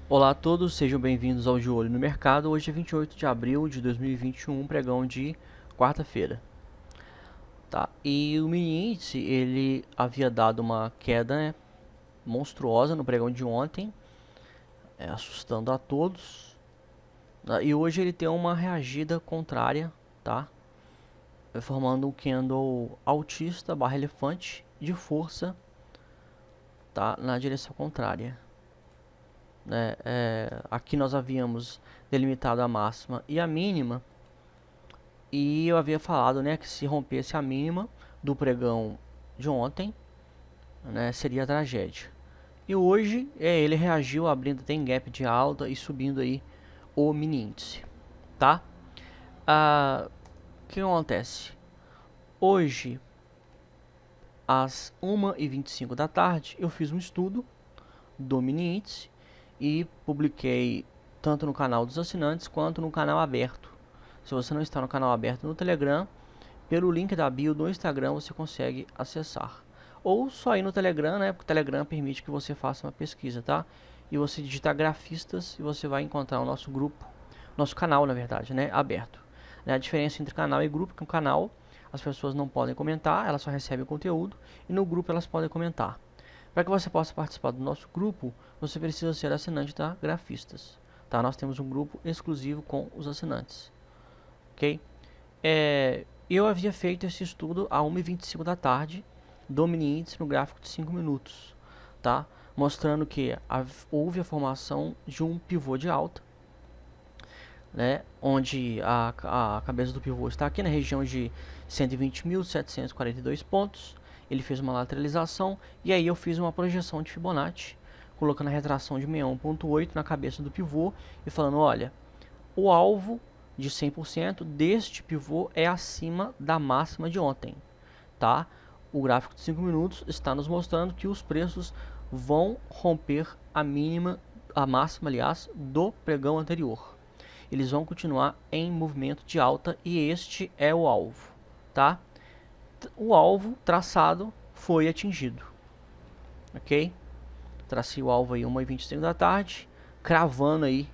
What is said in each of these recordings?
Olá a todos, sejam bem-vindos ao De Olho no Mercado. Hoje é 28 de abril de 2021, pregão de quarta-feira. Tá? E o mini índice, ele havia dado uma queda, né, monstruosa no pregão de ontem, assustando a todos. Tá? E hoje ele tem uma reagida contrária, tá? Formando um candle altista barra elefante de força, tá? Na direção contrária. Né? Aqui nós havíamos delimitado a máxima e a mínima. E eu havia falado, né, que se rompesse a mínima do pregão de ontem, né, seria tragédia. E hoje ele reagiu abrindo tem gap de alta e subindo aí o mini índice, tá? O que acontece? Hoje, às 1h25 da tarde, eu fiz um estudo do mini índice e publiquei tanto no canal dos assinantes quanto no canal aberto. Se você não está no canal aberto no Telegram, pelo link da bio do Instagram você consegue acessar. Ou só ir no Telegram, né? Porque o Telegram permite que você faça uma pesquisa, tá? E você digita grafistas e você vai encontrar o nosso grupo, nosso canal, na verdade, né? Aberto. A diferença entre canal e grupo é que no canal as pessoas não podem comentar, elas só recebem o conteúdo, e no grupo elas podem comentar. Para que você possa participar do nosso grupo, você precisa ser assinante da Grafistas. Tá? Nós temos um grupo exclusivo com os assinantes. Ok? Eu havia feito esse estudo a 1h25 da tarde do mini índice no gráfico de 5 minutos, tá? Mostrando que houve a formação de um pivô de alta, né? Onde a cabeça do pivô está aqui na região de 120.742 pontos. Ele fez uma lateralização e aí eu fiz uma projeção de Fibonacci, colocando a retração de 61.8 na cabeça do pivô e falando, olha, o alvo de 100% deste pivô é acima da máxima de ontem, tá? O gráfico de 5 minutos está nos mostrando que os preços vão romper a mínima, a máxima, aliás, do pregão anterior. Eles vão continuar em movimento de alta e este é o alvo, tá? O alvo traçado foi atingido, ok? Tracei o alvo aí 1h25 da tarde, cravando aí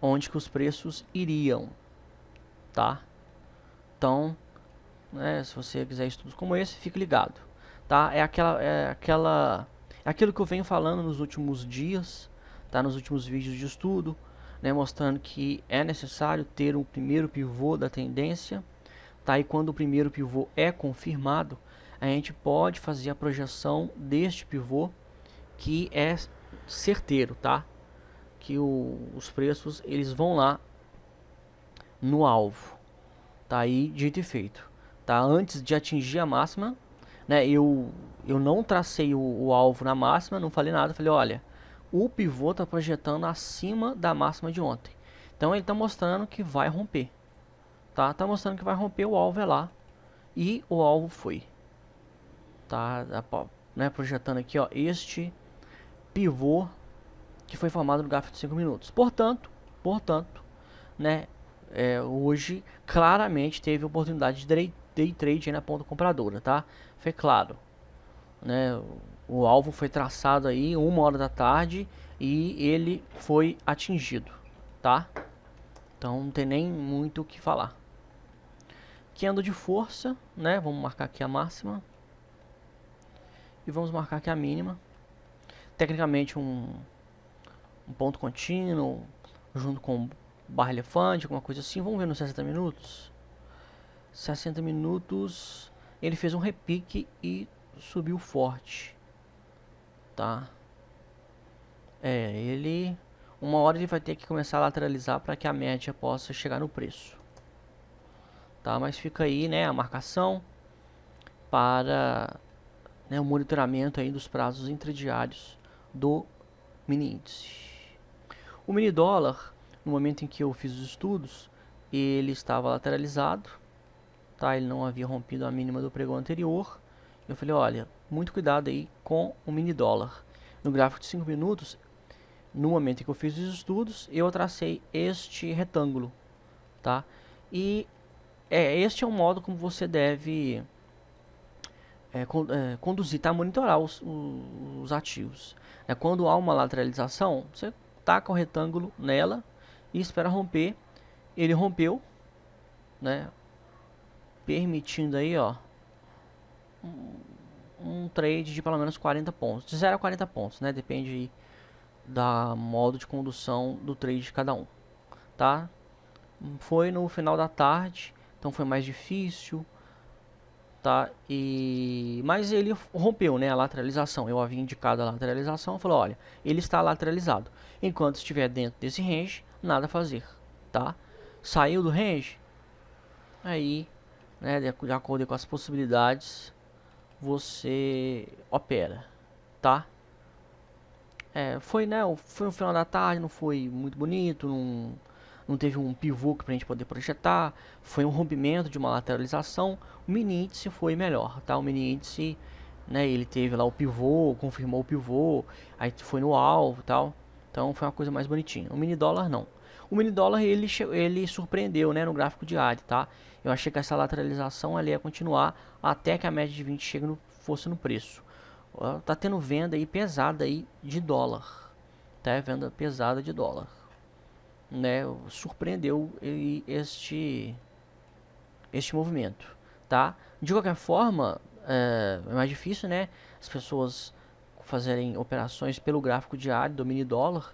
onde que os preços iriam, tá? Então, né, se você quiser estudos como esse, fique ligado, tá? É aquilo que eu venho falando nos últimos dias, tá? Nos últimos vídeos de estudo, né, mostrando que é necessário ter um primeiro pivô da tendência, tá? E quando o primeiro pivô é confirmado, a gente pode fazer a projeção deste pivô que é certeiro, tá? Que os preços eles vão lá no alvo. Tá aí dito e feito. Tá? Antes de atingir a máxima, né, eu não tracei o alvo na máxima, não falei nada, falei, olha, o pivô está projetando acima da máxima de ontem. Então ele está mostrando que vai romper. Tá mostrando que vai romper, o alvo é lá. E o alvo foi. Tá, né, projetando aqui, ó, este pivô que foi formado no gráfico de 5 minutos. Portanto, né, hoje claramente teve oportunidade de day trade aí na ponta compradora, tá? Foi claro, né? O alvo foi traçado aí 1h da tarde e ele foi atingido, tá? Então não tem nem muito o que falar. Candle de força, né? Vamos marcar aqui a máxima e vamos marcar aqui a mínima. Tecnicamente um ponto contínuo junto com barra elefante, alguma coisa assim. Vamos ver nos 60 minutos. 60 minutos, ele fez um repique e subiu forte, tá? Uma hora ele vai ter que começar a lateralizar para que a média possa chegar no preço, tá? Mas fica aí, né, a marcação para, né, o monitoramento aí dos prazos intradiários do mini índice. O mini dólar, no momento em que eu fiz os estudos, ele estava lateralizado, tá? Ele não havia rompido a mínima do pregão anterior. Eu falei, olha, muito cuidado aí com o mini dólar. No gráfico de 5 minutos, no momento em que eu fiz os estudos, eu tracei este retângulo, tá? E este é o modo como você deve conduzir, tá? Monitorar os ativos. Quando há uma lateralização, você taca o retângulo nela e espera romper. Ele rompeu, né? Permitindo aí, ó, um trade de pelo menos 40 pontos, de 0 a 40 pontos, né? Depende aí da modo de condução do trade de cada um, tá? Foi no final da tarde, então foi mais difícil, tá? Mas ele rompeu, né, a lateralização. Eu havia indicado a lateralização, falou, olha, ele está lateralizado. Enquanto estiver dentro desse range, nada a fazer, tá? Saiu do range, aí, né, de acordo com as possibilidades, você opera, tá? Foi, né, foi no final da tarde, não foi muito bonito, não teve um pivô para a gente poder projetar, foi um rompimento de uma lateralização. O mini índice foi melhor, tá? O mini índice, né, ele teve lá o pivô, confirmou o pivô, aí foi no alvo e tal, então foi uma coisa mais bonitinha. O mini dólar não. O mini dólar ele surpreendeu, né, no gráfico diário, tá? Eu achei que essa lateralização ali ia continuar até que a média de 20 fosse no preço. Tá tendo venda aí pesada aí de dólar, tá? Venda pesada de dólar, né? Surpreendeu este movimento, tá? De qualquer forma, é mais difícil, né? As pessoas fazerem operações pelo gráfico diário do mini dólar,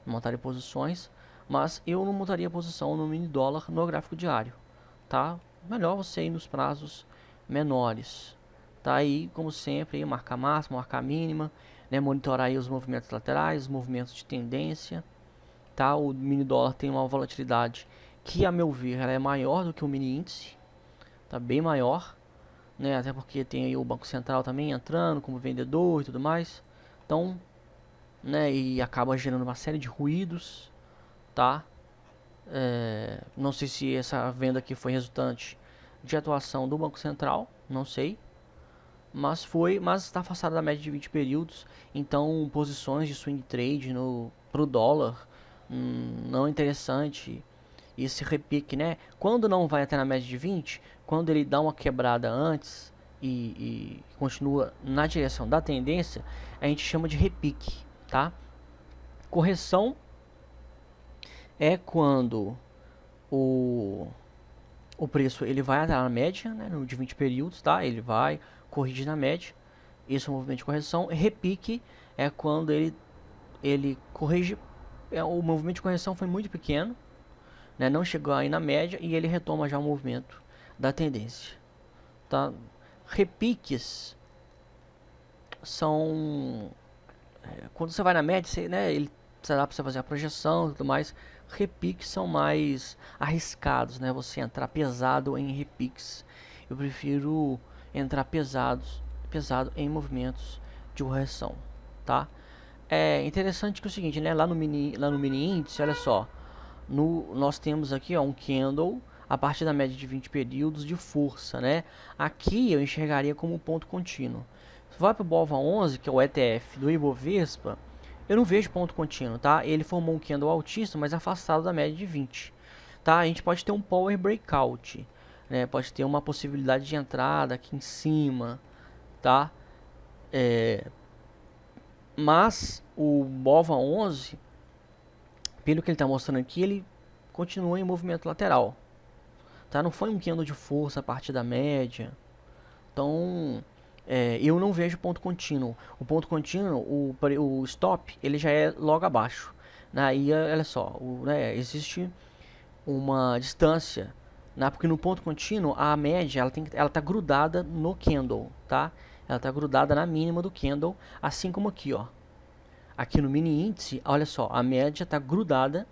montarem posições, mas eu não montaria posição no mini dólar no gráfico diário, tá? Melhor você ir nos prazos menores, tá? Aí, como sempre, aí, marcar máxima, marcar mínima, né? Monitorar aí os movimentos laterais, os movimentos de tendência, tá? O mini dólar tem uma volatilidade que, a meu ver, ela é maior do que o mini índice, tá? Bem maior, né? Até porque tem aí o Banco Central também entrando como vendedor e tudo mais, então, né? E acaba gerando uma série de ruídos, tá? Não sei se essa venda aqui foi resultante de atuação do Banco Central, não sei, mas está afastado da média de 20 períodos, então posições de swing trade pro dólar não é interessante. Esse repique, né? Quando não vai até na média de 20, quando ele dá uma quebrada antes e continua na direção da tendência, a gente chama de repique, tá? Correção é quando o preço ele vai até na média, né, no de 20 períodos, tá? Ele vai corrigir na média. Esse é o movimento de correção. Repique é quando ele corrige. O movimento de correção foi muito pequeno, né? Não chegou aí na média e ele retoma já o movimento da tendência, tá? Repiques são quando você vai na média, você, né, ele dá para você fazer a projeção e tudo mais. Repiques são mais arriscados, né? Você entrar pesado em repiques. Eu prefiro entrar pesado em movimentos de correção, tá? É interessante que é o seguinte, né? Lá no mini índice, olha só, nós temos aqui, ó, um candle a partir da média de 20 períodos de força, né? Aqui eu enxergaria como um ponto contínuo. Se vai para o BOVA11, que é o ETF do Ibovespa, eu não vejo ponto contínuo, tá? Ele formou um candle altista, mas afastado da média de 20, tá? A gente pode ter um power breakout, né? Pode ter uma possibilidade de entrada aqui em cima, tá? Mas o BOVA11, pelo que ele está mostrando aqui, ele continua em movimento lateral, tá? Não foi um candle de força a partir da média, então eu não vejo ponto contínuo. O ponto contínuo, o stop, ele já é logo abaixo. Aí, olha só, né, existe uma distância, né, porque no ponto contínuo a média ela tá grudada no candle, tá? Ela tá grudada na mínima do candle, assim como aqui, ó. Aqui no mini índice, olha só, a média tá grudada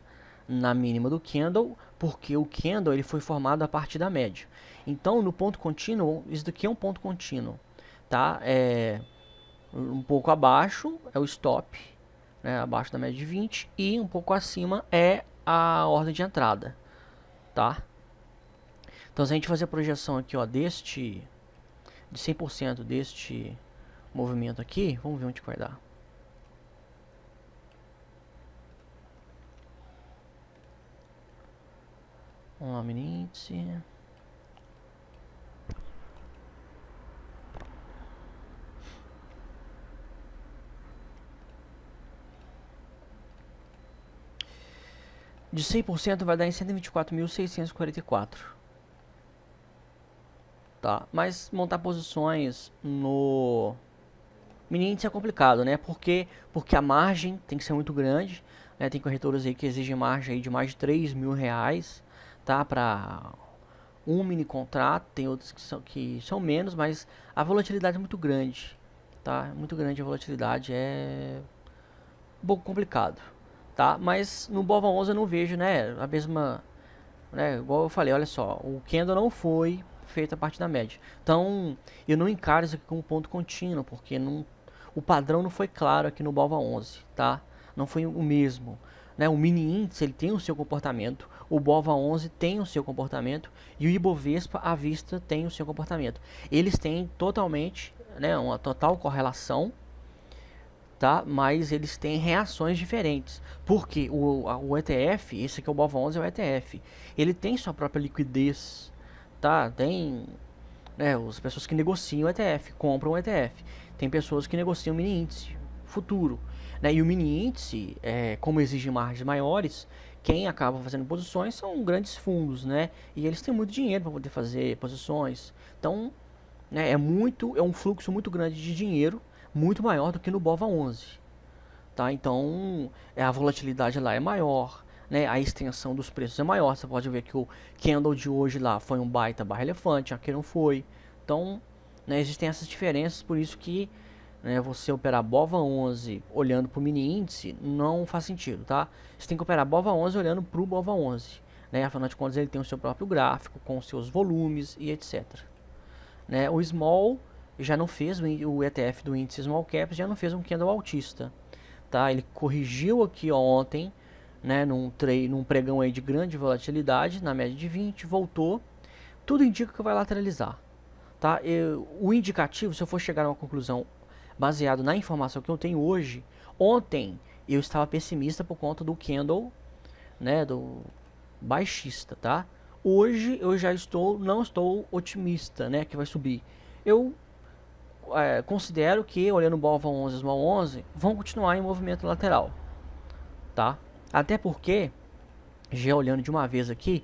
na mínima do candle, porque o candle ele foi formado a partir da média. Então, no ponto contínuo, isso daqui é um ponto contínuo, tá? Um pouco abaixo é o stop, né? Abaixo da média de 20, e um pouco acima é a ordem de entrada, tá? Então, se a gente fazer a projeção aqui, ó, de 100% deste movimento aqui, vamos ver onde vai dar. Vamos lá, mini índice. de 100% vai dar em 124.644. Tá? Mas montar posições no mini índice é complicado, né? Porque a margem tem que ser muito grande, né? Tem corretoras aí que exigem margem aí de mais de R$ 3.000, tá? Para um mini contrato, tem outros que são menos, mas a volatilidade é muito grande, tá? Muito grande a volatilidade, é um pouco complicado, tá? Mas no BOVA11 eu não vejo, né, a mesma, né, igual eu falei, olha só, o candle não foi feito a partir da média. Então, eu não encaro isso aqui como ponto contínuo, porque não, o padrão não foi claro aqui no BOVA11, tá? Não foi o mesmo. Né? O mini índice ele tem o seu comportamento, o BOVA11 tem o seu comportamento e o Ibovespa à vista tem o seu comportamento. Eles têm totalmente, né, uma total correlação, tá? Mas eles têm reações diferentes. Porque o ETF, esse aqui é o BOVA11, é o ETF, ele tem sua própria liquidez, tá? Tem, né, as pessoas que negociam o ETF, compram o ETF. Tem pessoas que negociam o mini índice futuro, né? E o mini índice, como exige margens maiores, quem acaba fazendo posições são grandes fundos, né? E eles têm muito dinheiro para poder fazer posições. Então, né, é um fluxo muito grande de dinheiro, muito maior do que no BOVA11, tá? Então, a volatilidade lá é maior, né? A extensão dos preços é maior. Você pode ver que o candle de hoje lá foi um baita barra elefante, aqui não foi. Então, né, existem essas diferenças, por isso que, né, você operar BOVA11 olhando para o mini índice não faz sentido, tá? Você tem que operar BOVA11 olhando para o BOVA11, né? Afinal de contas, ele tem o seu próprio gráfico, com os seus volumes e etc. Né? O Small já não fez, o ETF do índice Small Caps já não fez um candle altista, tá? Ele corrigiu aqui ontem, né, num pregão aí de grande volatilidade, na média de 20, voltou, tudo indica que vai lateralizar, tá? O indicativo, se eu for chegar a uma conclusão baseado na informação que eu tenho hoje, ontem eu estava pessimista por conta do candle, né, do baixista, tá? Hoje eu já não estou otimista, né, que vai subir. Eu considero que, olhando o BOVA11 e Small 11, vão continuar em movimento lateral, tá? Até porque, já olhando de uma vez aqui,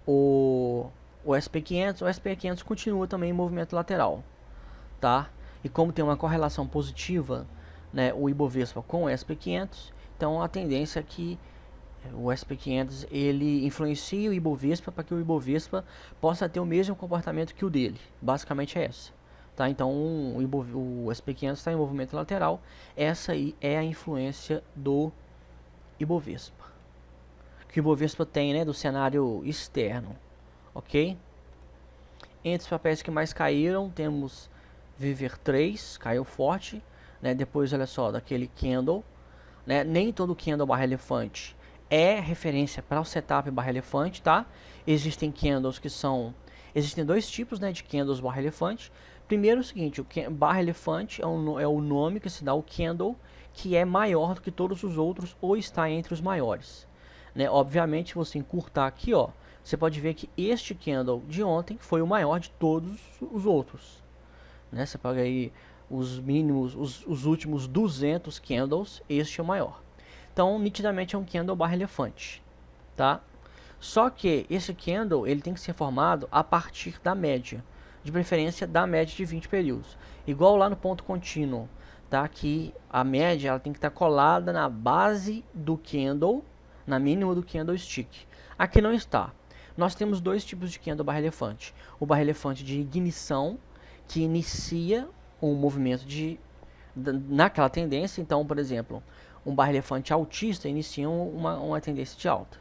o SP500 continua também em movimento lateral, tá? E como tem uma correlação positiva, né, o Ibovespa com o SP500, então a tendência é que o SP500 ele influencia o Ibovespa para que o Ibovespa possa ter o mesmo comportamento que o dele. Basicamente é essa. Tá? Então o SP500 está em movimento lateral. Essa aí é a influência do Ibovespa. Que o Ibovespa tem, né, do cenário externo. Ok? Entre os papéis que mais caíram, temos Viver 3, caiu forte. Né? Depois, olha só, daquele candle. Né? Nem todo candle barra elefante é referência para o setup barra elefante, tá? Existem candles que são... Existem dois tipos, né, de candles barra elefante. Primeiro é o seguinte, o barra elefante é o nome que se dá ao candle que é maior do que todos os outros ou está entre os maiores. Né? Obviamente, se você encurtar aqui, ó, você pode ver que este candle de ontem foi o maior de todos os outros. Né? Você pega aí os mínimos, os últimos 200 candles, este é o maior. Então, nitidamente é um candle barra elefante, tá? Só que esse candle ele tem que ser formado a partir da média, de preferência da média de 20 períodos. Igual lá no ponto contínuo, tá? Que a média ela tem que estar colada na base do candle, na mínima do candlestick. Aqui não está. Nós temos dois tipos de candle barra elefante. O barra elefante de ignição, que inicia um movimento naquela tendência. Então, por exemplo, um barra elefante altista inicia uma tendência de alta.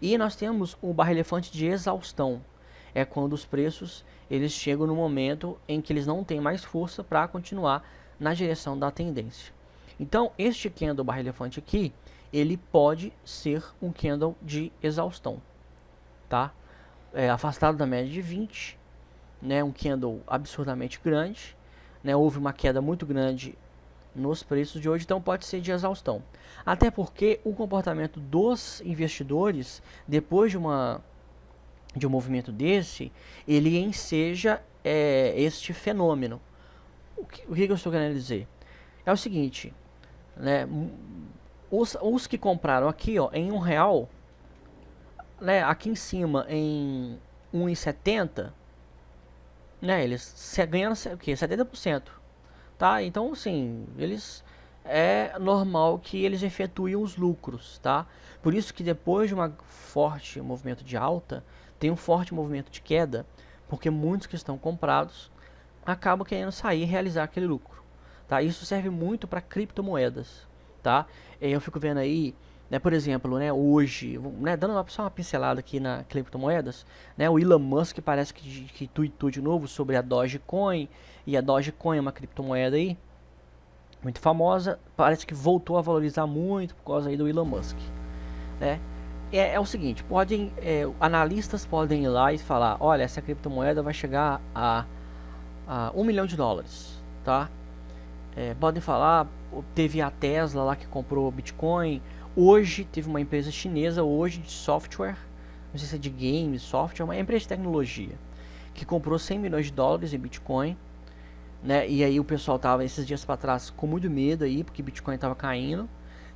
E nós temos o barra elefante de exaustão. É quando os preços eles chegam no momento em que eles não têm mais força para continuar na direção da tendência. Então, este candle barra elefante aqui, ele pode ser um candle de exaustão, tá? Afastado da média de 20, né? Um candle absurdamente grande, né? Houve uma queda muito grande nos preços de hoje, então pode ser de exaustão. Até porque o comportamento dos investidores, depois de um movimento desse, ele enseja este fenômeno. O que eu estou querendo dizer? É o seguinte, né? Os que compraram aqui, ó, em R$1, né, aqui em cima em 1,70, né, eles ganhando o quê? 70%, tá? Então, assim, eles é normal que eles efetuem os lucros, tá? Por isso que depois de um forte movimento de alta, tem um forte movimento de queda, porque muitos que estão comprados acabam querendo sair e realizar aquele lucro, tá? Isso serve muito para criptomoedas, tá? Eu fico vendo aí, né, por exemplo, né, hoje, né, dando só uma pincelada aqui na criptomoedas, né, o Elon Musk parece que tweetou de novo sobre a Dogecoin, e a Dogecoin é uma criptomoeda aí muito famosa, parece que voltou a valorizar muito por causa aí do Elon Musk, né? É o seguinte, analistas podem ir lá e falar, olha, essa criptomoeda vai chegar a $1 milhão, tá? Podem falar, teve a Tesla lá que comprou Bitcoin, hoje teve uma empresa chinesa hoje de software, não sei se é de games, software, uma empresa de tecnologia, que comprou $100 milhões em Bitcoin, né? E aí o pessoal tava esses dias para trás com muito medo aí, porque Bitcoin tava caindo.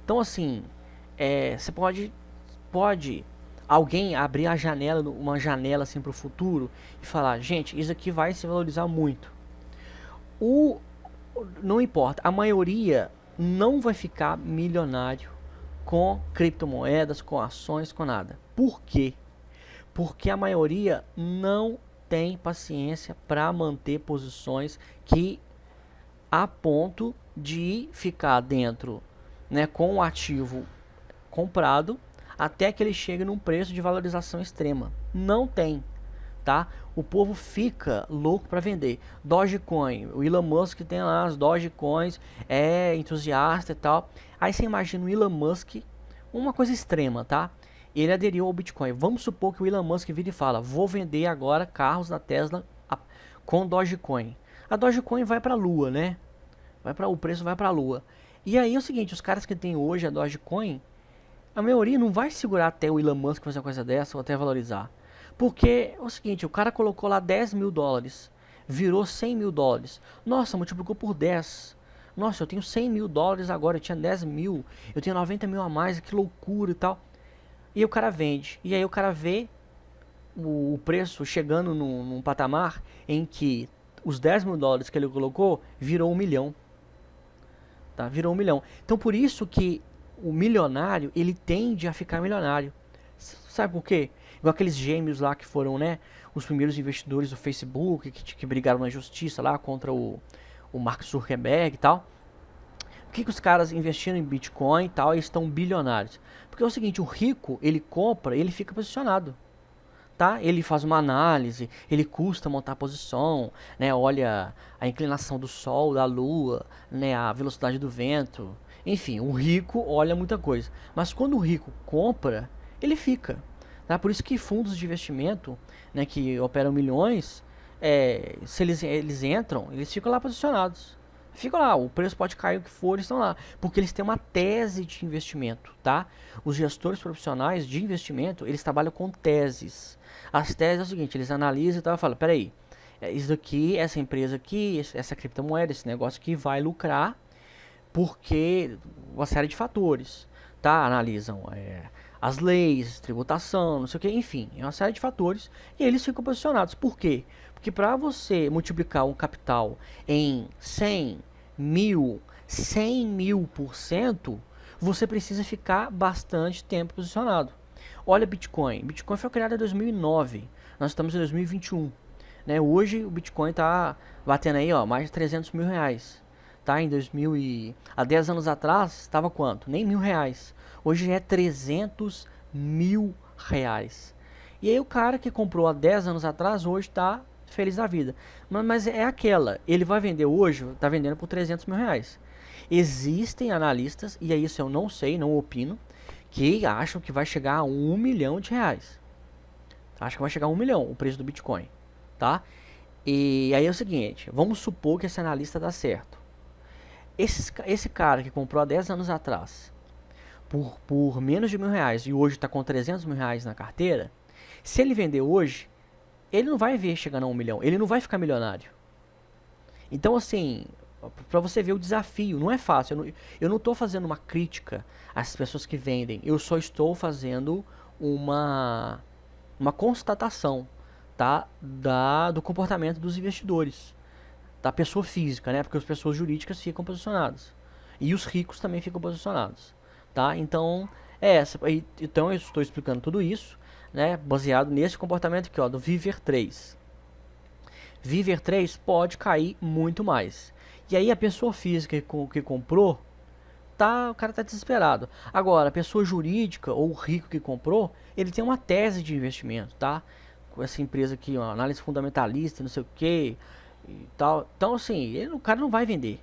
Então assim, você pode alguém abrir a janela, uma janela assim para o futuro e falar, gente, isso aqui vai se valorizar muito. Não importa, a maioria não vai ficar milionário com criptomoedas, com ações, com nada. Por quê? Porque a maioria não tem paciência para manter posições que a ponto de ficar dentro, né, com o ativo comprado até que ele chegue num preço de valorização extrema. Não tem, tá? O povo fica louco para vender. Dogecoin, o Elon Musk tem lá as Dogecoins, é entusiasta e tal. Aí você imagina o Elon Musk, uma coisa extrema, tá? Ele aderiu ao Bitcoin. Vamos supor que o Elon Musk vira e fala, vou vender agora carros da Tesla com Dogecoin. A Dogecoin vai para a lua, né? O preço vai para a lua. E aí é o seguinte, os caras que tem hoje a Dogecoin, a maioria não vai segurar até o Elon Musk fazer uma coisa dessa ou até valorizar. Porque é o seguinte, o cara colocou lá $10 mil, virou $100 mil. Nossa, multiplicou por 10. Nossa, eu tenho $100 mil agora, eu tinha 10 mil, eu tenho 90 mil a mais, que loucura e tal. E o cara vende. E aí o cara vê o preço chegando num patamar em que os $10 mil que ele colocou virou $1 milhão. Tá? Virou $1 milhão. Então por isso que o milionário, ele tende a ficar milionário. Sabe por quê? Igual aqueles gêmeos lá que foram, né, os primeiros investidores do Facebook, que brigaram na justiça lá contra o Mark Zuckerberg e tal. Por que os caras investiram em Bitcoin e tal e estão bilionários? Porque é o seguinte, o rico, ele compra, ele fica posicionado. Tá? Ele faz uma análise, ele custa montar a posição, né? Olha a inclinação do sol, da lua, né? A velocidade do vento. Enfim, o rico olha muita coisa. Mas quando o rico compra, ele fica. Tá? Por isso que fundos de investimento, né, que operam milhões, se eles entram, eles ficam lá posicionados. Ficam lá, o preço pode cair o que for, eles estão lá. Porque eles têm uma tese de investimento, tá? Os gestores profissionais de investimento, eles trabalham com teses. As teses é o seguinte, eles analisam e tal, falam, peraí, isso daqui, essa empresa aqui, essa criptomoeda, esse negócio aqui vai lucrar porque uma série de fatores, tá? Analisam as leis, tributação, não sei o que, enfim, é uma série de fatores e eles ficam posicionados. Por quê? Porque para você multiplicar um capital em 100 mil, 100 mil%, você precisa ficar bastante tempo posicionado. Olha Bitcoin. Bitcoin foi criado em 2009. Nós estamos em 2021. Né? Hoje o Bitcoin está batendo aí, ó, mais de 300 mil reais. Tá? Há 10 anos atrás estava quanto? Nem R$ 1.000. Hoje é 300 mil reais. E aí o cara que comprou há 10 anos atrás hoje está feliz da vida. Mas é aquela, ele vai vender hoje, está vendendo por 300 mil reais. Existem analistas, e aí isso eu não sei, não opino, que acham que vai chegar a R$ 1 milhão. Acho que vai chegar a 1 milhão o preço do Bitcoin, tá? E aí é o seguinte, vamos supor que esse analista dá certo. Esse cara que comprou há 10 anos atrás por menos de R$ 1.000 e hoje está com 300 mil reais na carteira, se ele vender hoje, ele não vai ver chegando a 1 milhão, ele não vai ficar milionário. Então assim, para você ver o desafio, não é fácil. Eu não estou fazendo uma crítica às pessoas que vendem, eu só estou fazendo uma constatação, tá, do comportamento dos investidores, da pessoa física, né? Porque as pessoas jurídicas ficam posicionadas e os ricos também ficam posicionados, tá? Então então eu estou explicando tudo isso, né? Baseado nesse comportamento aqui, ó, do Viver 3. Viver 3 pode cair muito mais. E aí a pessoa física que comprou, o cara tá desesperado. Agora, a pessoa jurídica ou o rico que comprou, ele tem uma tese de investimento, tá? Com essa empresa aqui, uma análise fundamentalista, não sei o que e tal. Então, assim, o cara não vai vender.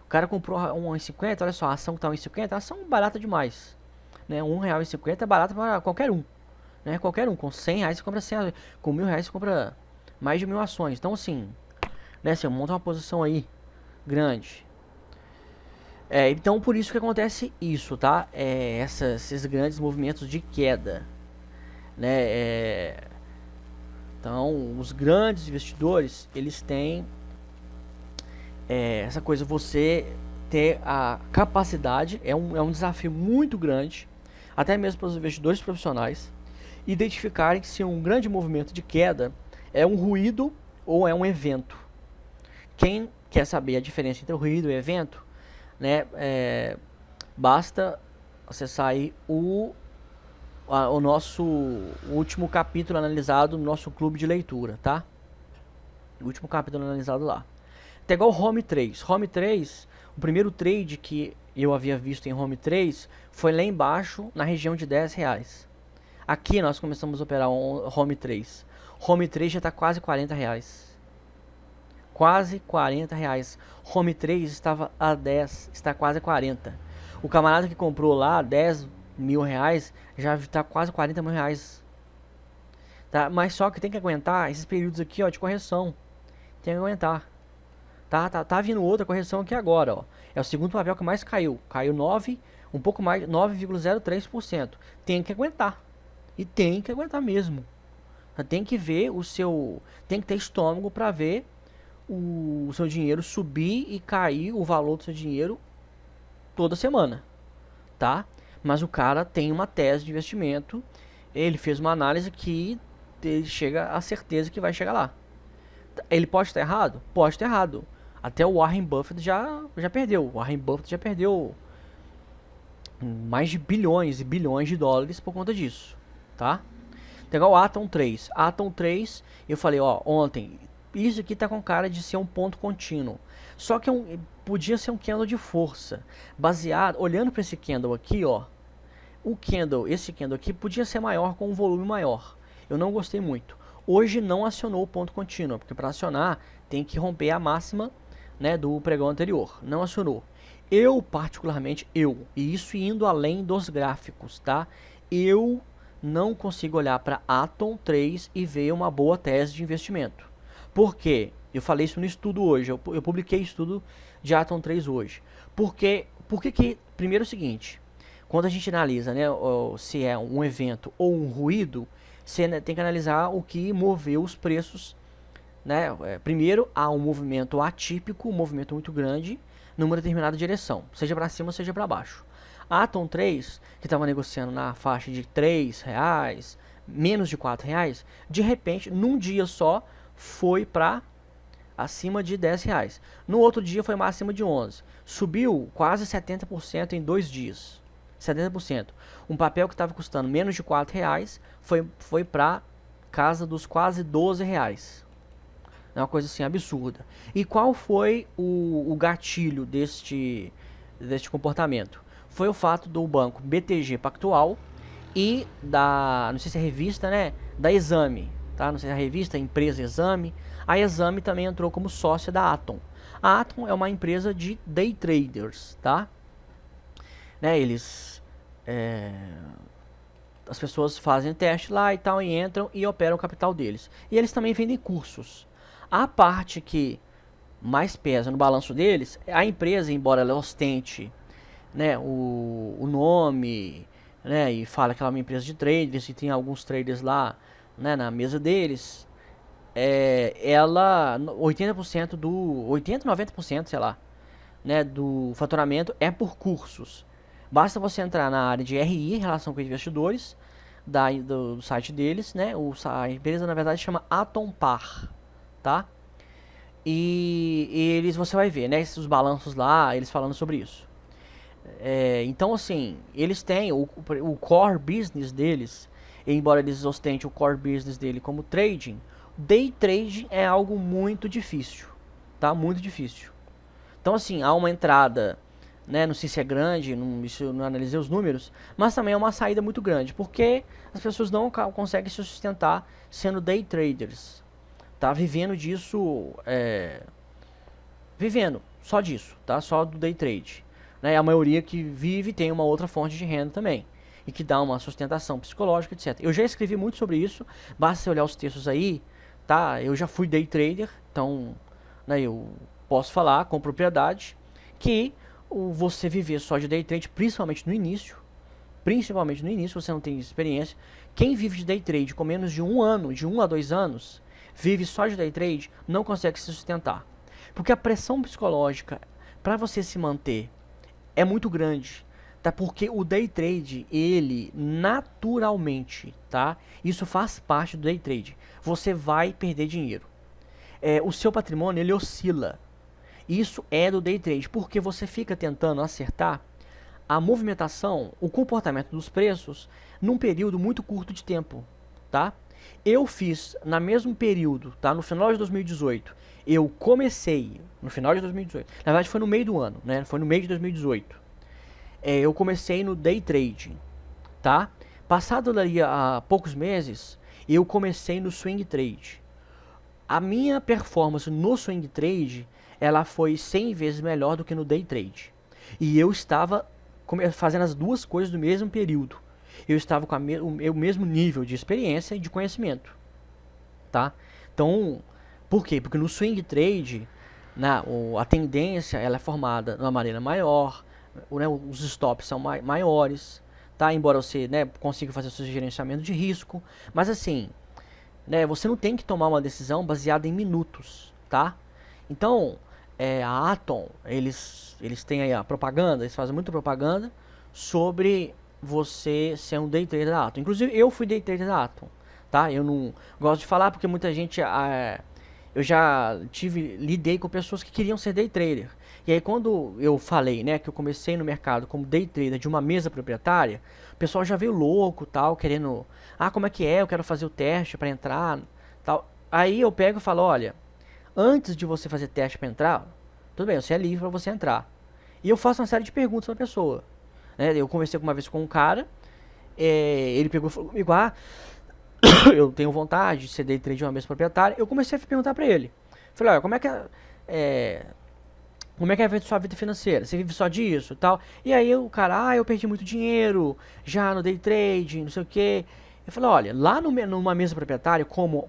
O cara comprou um 1,50, olha só, a ação que tá 1,50, a ação é barata demais. Né? R$1,50 é barato para qualquer um. Né? Qualquer um, com R$100 você compra 100, com R$1.000 você compra mais de 1.000 ações. Então, assim, né, você monta uma posição aí grande. Então, por isso que acontece isso, tá? Esses grandes movimentos de queda, né? Então, os grandes investidores, eles têm essa coisa, você ter a capacidade, é um desafio muito grande, até mesmo para os investidores profissionais, identificarem se um grande movimento de queda é um ruído ou é um evento. Quem quer saber a diferença entre o ruído e o evento, né, basta acessar aí o nosso último capítulo analisado no nosso clube de leitura, tá? O último capítulo analisado lá. Até igual o Home 3. Home 3, o primeiro trade que eu havia visto em Home 3 foi lá embaixo, na região de R$10. Aqui nós começamos a operar um Home 3. Home 3 já está quase R$40. Quase R$40. Home 3 estava a 10, está quase 40. O camarada que comprou lá R$10.000 já está quase R$40.000. Tá? Mas só que tem que aguentar esses períodos aqui, ó, de correção. Tem que aguentar. Tá vindo outra correção aqui agora, ó. É o segundo papel que mais caiu. Caiu 9, um pouco mais, 9,03%. Tem que aguentar. E tem que aguentar mesmo. Tem que ver tem que ter estômago para ver o seu dinheiro subir e cair o valor do seu dinheiro toda semana, tá? Mas o cara tem uma tese de investimento, ele fez uma análise que ele chega à certeza que vai chegar lá. Ele pode estar errado? Pode estar errado. Até o Warren Buffett já perdeu. O Warren Buffett já perdeu mais de bilhões e bilhões de dólares por conta disso, tá? Tem o Atom 3. Atom 3, eu falei, ó, ontem, isso aqui tá com cara de ser um ponto contínuo. Só que podia ser um candle de força. Baseado, olhando para esse candle aqui, ó, esse candle aqui podia ser maior com um volume maior. Eu não gostei muito. Hoje não acionou o ponto contínuo, porque para acionar tem que romper a máxima, né, do pregão anterior. Não acionou. Eu, particularmente, e isso indo além dos gráficos, tá? Eu não consigo olhar para Atom 3 e ver uma boa tese de investimento. Por quê? Eu falei isso no estudo hoje, eu publiquei estudo de Atom 3 hoje. Porque primeiro é o seguinte, quando a gente analisa, né, se é um evento ou um ruído, você, né, tem que analisar o que moveu os preços, né? Primeiro, há um movimento atípico, um movimento muito grande, numa determinada direção, seja para cima, seja para baixo. A Atom 3, que estava negociando na faixa de R$3, menos de R$4, de repente, num dia só, foi para acima de R$10. No outro dia foi mais acima de 11. Subiu quase 70% em 2 dias. 70%. Um papel que estava custando menos de R$4 foi para casa dos quase R$12. É uma coisa assim absurda. E qual foi o gatilho deste comportamento? Foi o fato do banco BTG Pactual e não sei se é revista, né, da Exame, tá? Não sei se é a revista, a empresa Exame. A Exame também entrou como sócia da Atom. A Atom é uma empresa de day traders, tá? Né, as pessoas fazem teste lá e tal, e entram e operam o capital deles. E eles também vendem cursos. A parte que mais pesa no balanço deles, a empresa, embora ela ostente, né, o nome, né, e fala que ela é uma empresa de traders e tem alguns traders lá, né, na mesa deles, ela 80% 90%, sei lá, né, do faturamento é por cursos. Basta você entrar na área de RI, relação com investidores, do site deles, né? A empresa na verdade chama Atompar, tá? E eles, você vai ver, né? Os balanços lá, eles falando sobre isso. Então, assim, eles têm o core business deles, embora eles ostentem o core business dele como trading, day trade é algo muito difícil, tá? Muito difícil. Então, assim, há uma entrada, né? Não sei se é grande, isso eu não analisei os números, mas também é uma saída muito grande, porque as pessoas não conseguem se sustentar sendo day traders, tá? Vivendo disso, vivendo só disso, tá? Só do day trade. Né? A maioria que vive tem uma outra fonte de renda também e que dá uma sustentação psicológica, etc. Eu já escrevi muito sobre isso, basta você olhar os textos aí, tá? Eu já fui day trader, então, né, eu posso falar com propriedade que você viver só de day trade, principalmente no início, você não tem experiência. Quem vive de day trade com menos de 1 ano, de 1 a 2 anos, vive só de day trade, não consegue se sustentar. Porque a pressão psicológica para você se manter é muito grande, tá? Porque o day trade, ele naturalmente, tá? Isso faz parte do day trade. Você vai perder dinheiro. O seu patrimônio, ele oscila. Isso é do day trade, porque você fica tentando acertar a movimentação, o comportamento dos preços num período muito curto de tempo, tá? Eu fiz no mesmo período, tá? No final de 2018, eu comecei no final de 2018. Na verdade foi no meio do ano, né? Foi no meio de 2018. Eu comecei no day trade, tá? Passado ali a poucos meses, eu comecei no swing trade. A minha performance no swing trade, ela foi 100 vezes melhor do que no day trade. E eu estava fazendo as duas coisas no mesmo período. Eu estava com o mesmo nível de experiência e de conhecimento, tá? Então, por quê? Porque no swing trade, a tendência ela é formada de uma maneira maior, né, os stops são maiores, tá? Embora você, né, consiga fazer o seu gerenciamento de risco, mas assim, né, você não tem que tomar uma decisão baseada em minutos, tá? Então, a Atom, eles têm aí a propaganda, eles fazem muita propaganda sobre você ser um day trader da Atom. Inclusive, eu fui day trader da Atom, tá? Eu não gosto de falar porque muita gente... eu já lidei com pessoas que queriam ser day trader. E aí quando eu falei, né, que eu comecei no mercado como day trader de uma mesa proprietária, o pessoal já veio louco, tal, querendo... como é que é? Eu quero fazer o teste para entrar, tal. Aí eu pego e falo, olha... Antes de você fazer teste para entrar, tudo bem, você é livre para você entrar. E eu faço uma série de perguntas para a pessoa. Né? Eu conversei uma vez com um cara, ele pegou e falou comigo, eu tenho vontade de ser day trade de uma mesa proprietária. Eu comecei a perguntar para ele. Falei, olha, como é que a sua vida financeira? Você vive só disso e tal? E aí o cara, eu perdi muito dinheiro já no day trade, não sei o que. Eu falei, olha, lá numa mesa proprietária como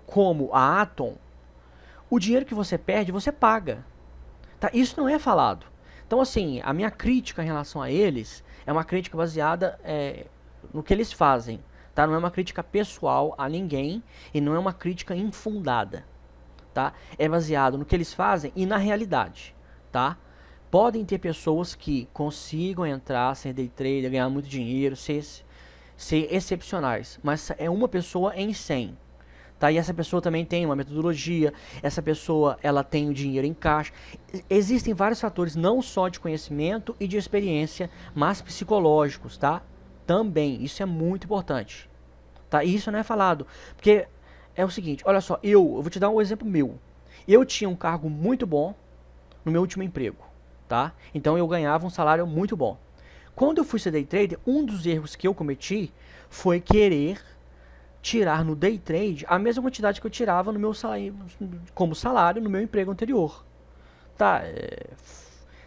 a Atom, o dinheiro que você perde, você paga. Tá? Isso não é falado. Então, assim, a minha crítica em relação a eles é uma crítica baseada no que eles fazem. Tá? Não é uma crítica pessoal a ninguém e não é uma crítica infundada. Tá? É baseado no que eles fazem e na realidade. Tá? Podem ter pessoas que consigam entrar, ser day trader, ganhar muito dinheiro, ser excepcionais. Mas é uma pessoa em 100. Tá? E essa pessoa também tem uma metodologia, essa pessoa ela tem o dinheiro em caixa. Existem vários fatores, não só de conhecimento e de experiência, mas psicológicos, tá? Também, isso é muito importante. Tá? E isso não é falado, porque é o seguinte, olha só, eu vou te dar um exemplo meu. Eu tinha um cargo muito bom no meu último emprego, tá? Então eu ganhava um salário muito bom. Quando eu fui ser day trader, um dos erros que eu cometi foi querer tirar no day trade a mesma quantidade que eu tirava no meu salário, como salário no meu emprego anterior. Tá?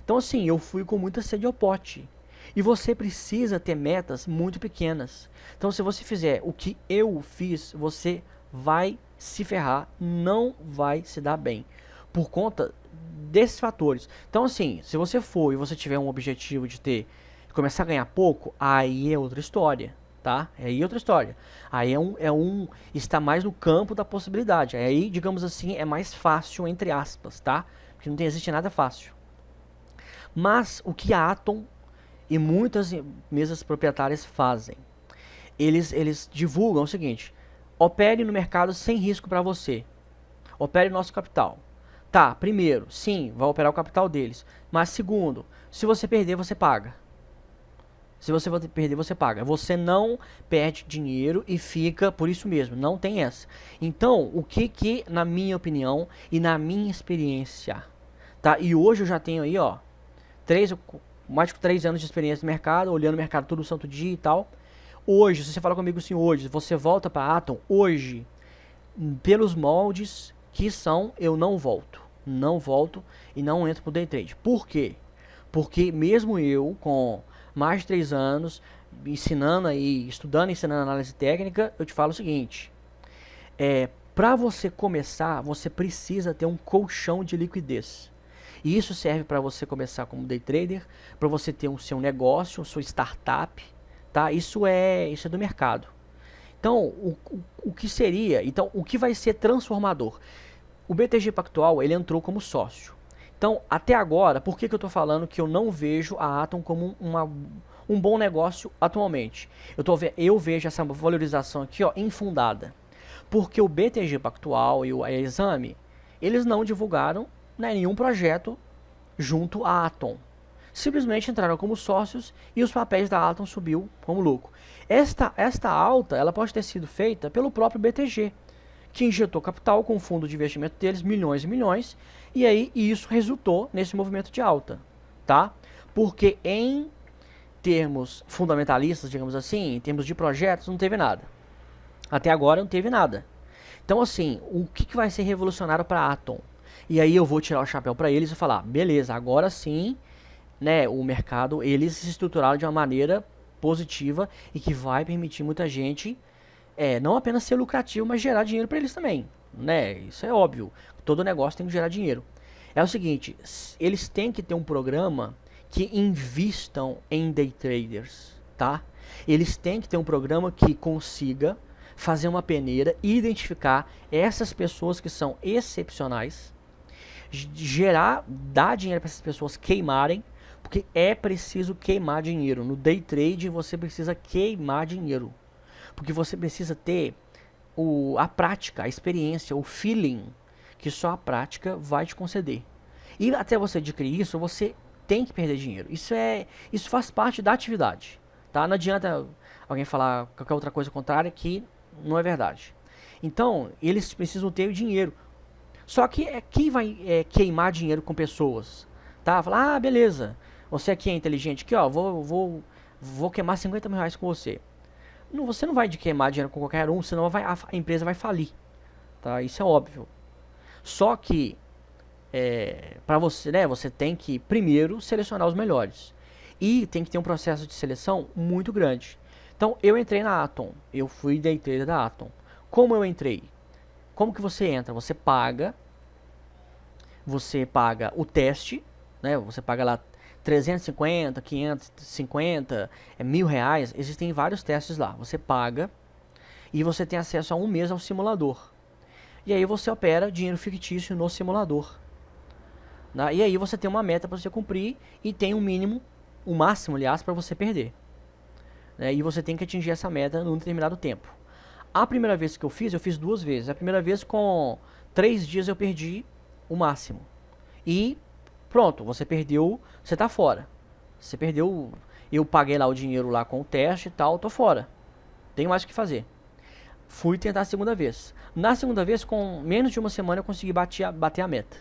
Então assim, eu fui com muita sede ao pote. E você precisa ter metas muito pequenas. Então se você fizer o que eu fiz, você vai se ferrar, não vai se dar bem. Por conta desses fatores. Então assim, se você for e você tiver um objetivo de começar a ganhar pouco, aí é outra história. Tá? Aí é outra história. Aí está mais no campo da possibilidade. Aí, digamos assim, é mais fácil, entre aspas, tá? Porque não existe nada fácil. Mas o que a Atom e muitas mesas proprietárias fazem? eles divulgam o seguinte: opere no mercado sem risco para você. Opere nosso capital. Tá, primeiro, sim, vai operar o capital deles. Mas segundo, se você perder, você paga. Se você perder, você paga. Você não perde dinheiro e fica por isso mesmo. Não tem essa. Então, o que na minha opinião e na minha experiência, tá? E hoje eu já tenho aí, ó, mais de 3 anos de experiência no mercado, olhando o mercado todo santo dia e tal. Hoje, se você fala comigo assim hoje, você volta para Atom, hoje, pelos moldes que são, eu não volto. Não volto e não entro pro day trade. Por quê? Porque mesmo eu, com mais de 3 anos, ensinando aí, estudando e ensinando análise técnica, eu te falo o seguinte: para você começar, você precisa ter um colchão de liquidez. E isso serve para você começar como day trader, para você ter um seu negócio, sua startup, tá? Isso é do mercado. Então, o que seria? Então, o que vai ser transformador? O BTG Pactual, ele entrou como sócio. Então, até agora, por que eu estou falando que eu não vejo a Atom como um bom negócio atualmente? Eu vejo essa valorização aqui, ó, infundada. Porque o BTG Pactual e a Exame, eles não divulgaram, né, nenhum projeto junto à Atom. Simplesmente entraram como sócios e os papéis da Atom subiu como lucro. Esta alta, ela pode ter sido feita pelo próprio BTG, que injetou capital com o fundo de investimento deles, milhões e milhões, e aí isso resultou nesse movimento de alta, tá? Porque em termos fundamentalistas, digamos assim, em termos de projetos, não teve nada. Até agora não teve nada. Então, assim, o que vai ser revolucionário para a Atom? E aí eu vou tirar o chapéu para eles e falar, beleza, agora sim, né, o mercado, eles se estruturaram de uma maneira positiva e que vai permitir muita gente não apenas ser lucrativo, mas gerar dinheiro para eles também, né? Isso é óbvio. Todo negócio tem que gerar dinheiro. É o seguinte, eles têm que ter um programa que invistam em day traders, tá? Eles têm que ter um programa que consiga fazer uma peneira e identificar essas pessoas que são excepcionais, dar dinheiro para essas pessoas queimarem, porque é preciso queimar dinheiro. No day trade você precisa queimar dinheiro. Porque você precisa ter a prática, a experiência, o feeling que só a prática vai te conceder. E até você adquirir isso, você tem que perder dinheiro. Isso faz parte da atividade. Tá? Não adianta alguém falar qualquer outra coisa contrária que não é verdade. Então, eles precisam ter o dinheiro. Só que quem vai queimar dinheiro com pessoas? Tá? Falar, beleza, você aqui é inteligente, aqui ó, vou queimar 50 mil reais com você. Você não vai queimar dinheiro com qualquer um, senão a empresa vai falir. Tá? Isso é óbvio. Só que, para você, né, você tem que primeiro selecionar os melhores. E tem que ter um processo de seleção muito grande. Então, eu entrei na Atom. Eu fui day trader da Atom. Como eu entrei? Como que você entra? Você paga o teste, né? Você paga lá 350, 550, R$ 1.000, existem vários testes lá. Você paga e você tem acesso a um mês ao simulador. E aí você opera dinheiro fictício no simulador. Né? E aí você tem uma meta para você cumprir e tem um mínimo, o máximo, aliás, para você perder. Né? E você tem que atingir essa meta num determinado tempo. A primeira vez que eu fiz 2 vezes. A primeira vez com 3 dias eu perdi o máximo. E pronto, você perdeu, você tá fora. Você perdeu, eu paguei lá o dinheiro lá com o teste e tal, tô fora. Tem mais o que fazer. Fui tentar a segunda vez. Na segunda vez, com menos de uma semana, eu consegui bater a meta.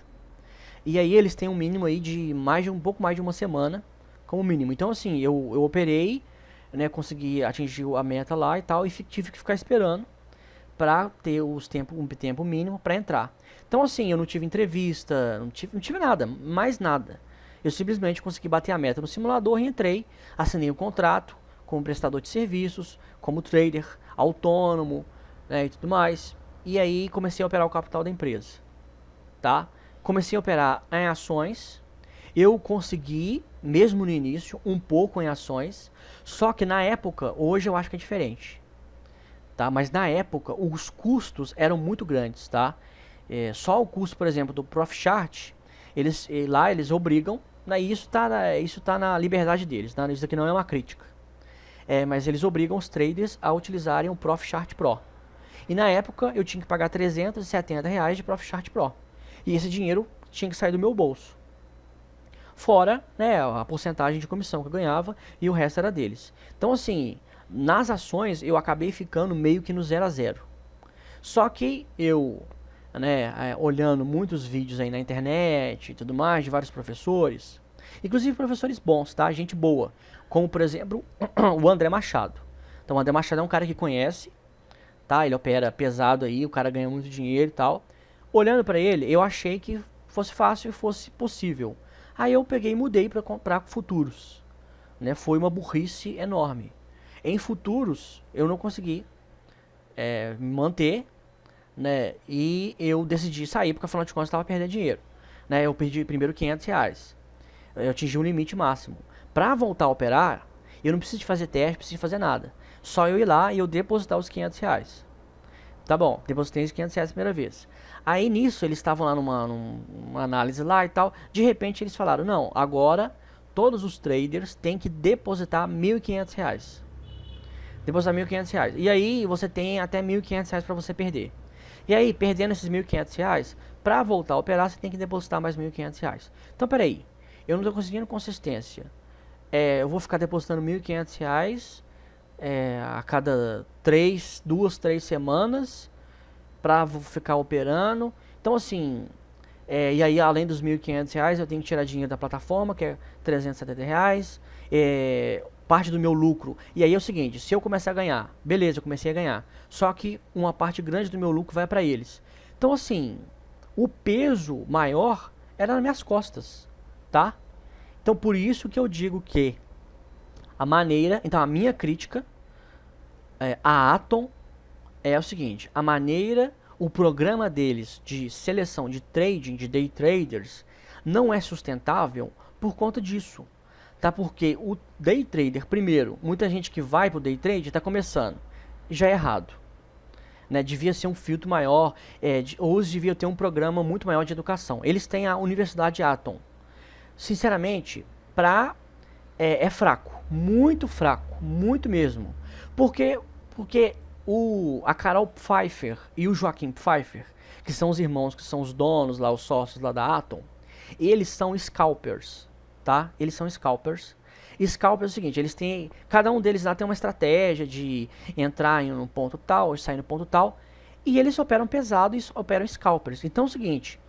E aí eles têm um mínimo aí de um pouco mais de uma semana como mínimo. Então assim, eu operei, né, consegui atingir a meta lá e tal, e tive que ficar esperando para ter um tempo mínimo para entrar. Então assim, eu não tive entrevista, não tive nada, mais nada. Eu simplesmente consegui bater a meta no simulador e entrei, assinei um contrato como prestador de serviços, como trader, autônomo, né, e tudo mais. E aí comecei a operar o capital da empresa, tá? Comecei a operar em ações. Eu consegui, mesmo no início, um pouco em ações, só que na época, hoje eu acho que é diferente. Tá? Mas na época os custos eram muito grandes, tá? Só o custo, por exemplo, do Profit Chart, eles obrigam, né? Isso tá na liberdade deles, tá? Isso aqui não é uma crítica. mas eles obrigam os traders a utilizarem o Profichart Pro. E na época eu tinha que pagar R$ 370 de Profichart Pro. E esse dinheiro tinha que sair do meu bolso. Fora, né, a porcentagem de comissão que eu ganhava e o resto era deles. Então assim, nas ações eu acabei ficando meio que no 0 a 0. Só que eu, né, olhando muitos vídeos aí na internet e tudo mais, de vários professores, inclusive professores bons, tá? Gente boa, como por exemplo o André Machado. Então o André Machado é um cara que conhece, tá? Ele opera pesado aí, o cara ganha muito dinheiro e tal. Olhando pra ele, eu achei que fosse fácil e fosse possível. Aí eu peguei e mudei para comprar futuros, né? Foi uma burrice enorme. Em futuros eu não consegui me manter, né? E eu decidi sair porque afinal de contas eu estava perdendo dinheiro, né? Eu perdi primeiro R$ 500. Eu atingi um limite máximo. Para voltar a operar, eu não preciso de fazer teste, não preciso de fazer nada. Só eu ir lá e eu depositar os R$ 500. Tá bom, depositei os R$ 500 a primeira vez. Aí nisso eles estavam lá numa análise lá e tal. De repente eles falaram, não, agora todos os traders têm que depositar R$ 1.500. Depositar R$ 1.500. E aí você tem até R$ 1.500 para você perder. E aí, perdendo esses R$ 1.500, para voltar a operar, você tem que depositar mais R$ 1.500. Então, peraí, eu não estou conseguindo consistência. Eu vou ficar depositando R$ 1.500 a cada 2, 3 semanas para ficar operando. Então, assim, e aí além dos R$ 1.500, eu tenho que tirar dinheiro da plataforma, que é R$ 370. Parte do meu lucro. E aí é o seguinte, se eu começar a ganhar, beleza, eu comecei a ganhar. Só que uma parte grande do meu lucro vai para eles. Então, assim, o peso maior era nas minhas costas, tá? Então, por isso que eu digo que a maneira, então a minha crítica a Atom é o seguinte, a maneira, o programa deles de seleção de trading, de day traders, não é sustentável por conta disso. Tá? Porque o day trader, primeiro, muita gente que vai pro day trade está começando, já é errado. Né? Devia ser um filtro maior, ou devia ter um programa muito maior de educação. Eles têm a Universidade Atom. Sinceramente, é fraco, muito mesmo. Porque a Carol Pfeiffer e o Joaquim Pfeiffer, que são os irmãos, que são os donos lá, os sócios lá da Atom, eles são scalpers, tá? Eles são scalpers. Scalpers é o seguinte, eles têm, cada um deles lá tem uma estratégia de entrar em um ponto tal, sair no ponto tal, e eles operam pesado e operam scalpers. Então é o seguinte,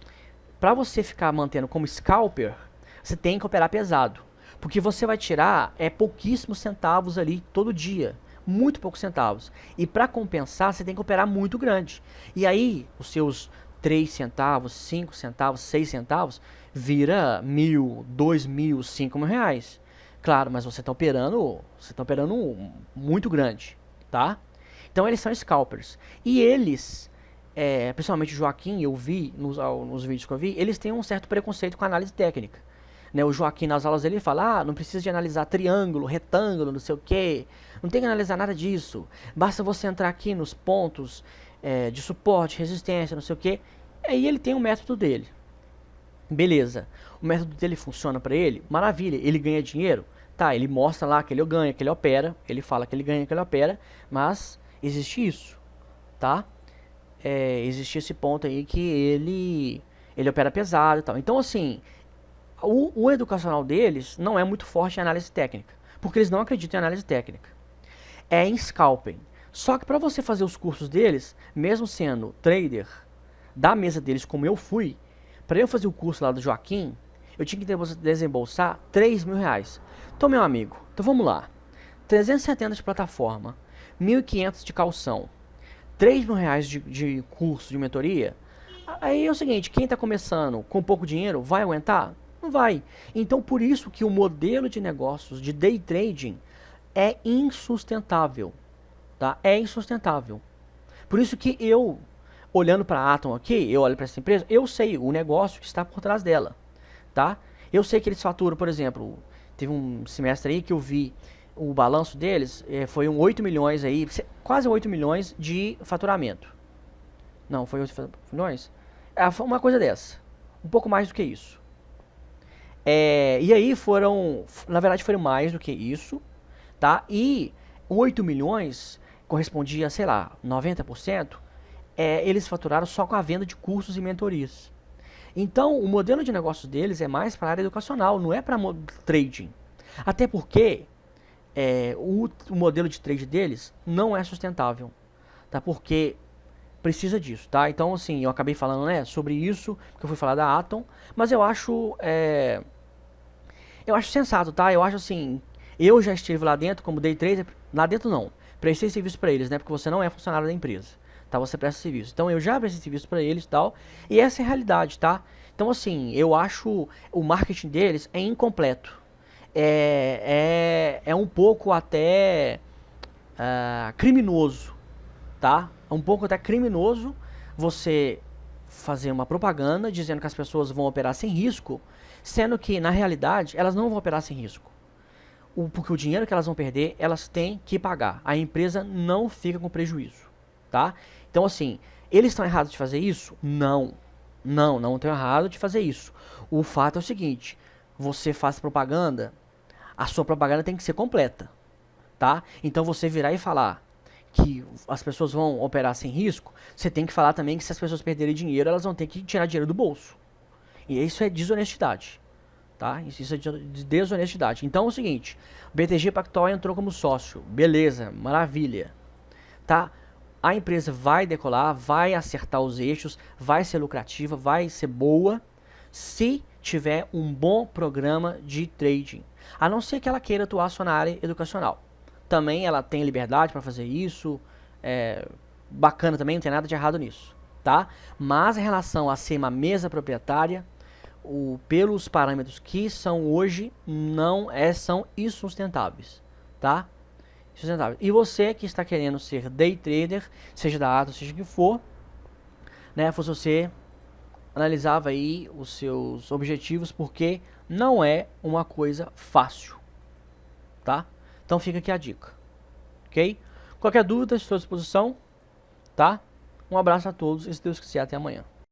para você ficar mantendo como scalper, você tem que operar pesado, porque você vai tirar pouquíssimos centavos ali todo dia, muito poucos centavos. E para compensar, você tem que operar muito grande. E aí, os seus 3 centavos, 5 centavos, 6 centavos, vira 1.000, 2.000, 5.000 reais. Claro, mas você está operando muito grande, tá? Então eles são scalpers. E eles, principalmente o Joaquim, eu vi nos vídeos que eu vi, eles têm um certo preconceito com a análise técnica. Né, o Joaquim nas aulas dele fala, não precisa de analisar triângulo, retângulo, não sei o que, não tem que analisar nada disso, basta você entrar aqui nos pontos de suporte, resistência, não sei o que, e aí ele tem um método dele. Beleza, o método dele funciona para ele, maravilha, ele ganha dinheiro, tá, ele mostra lá que ele ganha, que ele opera, ele fala que ele ganha, que ele opera, mas existe isso, tá? Existe esse ponto aí que ele opera pesado e tal, então assim, o educacional deles não é muito forte em análise técnica, porque eles não acreditam em análise técnica. É em scalping. Só que para você fazer os cursos deles, mesmo sendo trader da mesa deles como eu fui, para eu fazer o curso lá do Joaquim, eu tinha que desembolsar R$ 3.000. Então, meu amigo, então vamos lá. 370 de plataforma, 1.500 de calção, R$ 3.000 de curso de mentoria. Aí é o seguinte, quem está começando com pouco dinheiro, vai aguentar? Não vai. Então, por isso que o modelo de negócios de day trading é insustentável. Tá? É insustentável. Por isso que eu, olhando para a Atom aqui, eu olho para essa empresa, eu sei o negócio que está por trás dela. Tá? Eu sei que eles faturam, por exemplo, teve um semestre aí que eu vi o balanço deles, foi 8 milhões aí, quase 8 milhões de faturamento. Não, foi 8 milhões? Foi uma coisa dessa. Um pouco mais do que isso. E aí na verdade foram mais do que isso, tá? E 8 milhões correspondia a, sei lá, 90%, eles faturaram só com a venda de cursos e mentorias. Então, o modelo de negócio deles é mais para a área educacional, não é para trading. Até porque o modelo de trade deles não é sustentável, tá? Porque precisa disso, tá? Então, assim, eu acabei falando, né, sobre isso, porque eu fui falar da Atom, mas eu acho sensato, tá? Eu acho assim, eu já estive lá dentro como day trader, lá dentro não, prestei serviço para eles, né? Porque você não é funcionário da empresa, tá? Você presta serviço. Então eu já prestei serviço para eles e tal, e essa é a realidade, tá? Então assim, eu acho o marketing deles é incompleto. É um pouco até criminoso, tá? É um pouco até criminoso você fazer uma propaganda dizendo que as pessoas vão operar sem risco, sendo que, na realidade, elas não vão operar sem risco. Porque o dinheiro que elas vão perder, elas têm que pagar. A empresa não fica com prejuízo, tá? Então, assim, eles estão errados de fazer isso? Não. Não estão errados de fazer isso. O fato é o seguinte, você faz propaganda, a sua propaganda tem que ser completa, tá? Então, você virar e falar que as pessoas vão operar sem risco, você tem que falar também que se as pessoas perderem dinheiro, elas vão ter que tirar dinheiro do bolso. E isso é desonestidade, tá? Isso é de desonestidade. Então é o seguinte, BTG Pactual entrou como sócio, beleza, maravilha, tá? A empresa vai decolar, vai acertar os eixos, vai ser lucrativa, vai ser boa, se tiver um bom programa de trading. A não ser que ela queira atuar só na área educacional. Também ela tem liberdade para fazer isso, bacana também, não tem nada de errado nisso, tá? Mas em relação a ser uma mesa proprietária, pelos parâmetros que são hoje, são insustentáveis, tá? Insustentáveis. E você que está querendo ser day trader, seja da Atom, seja o que for, né? Você analisava aí os seus objetivos, porque não é uma coisa fácil, tá? Então fica aqui a dica, ok? Qualquer dúvida, estou à disposição, tá? Um abraço a todos e se Deus quiser, até amanhã.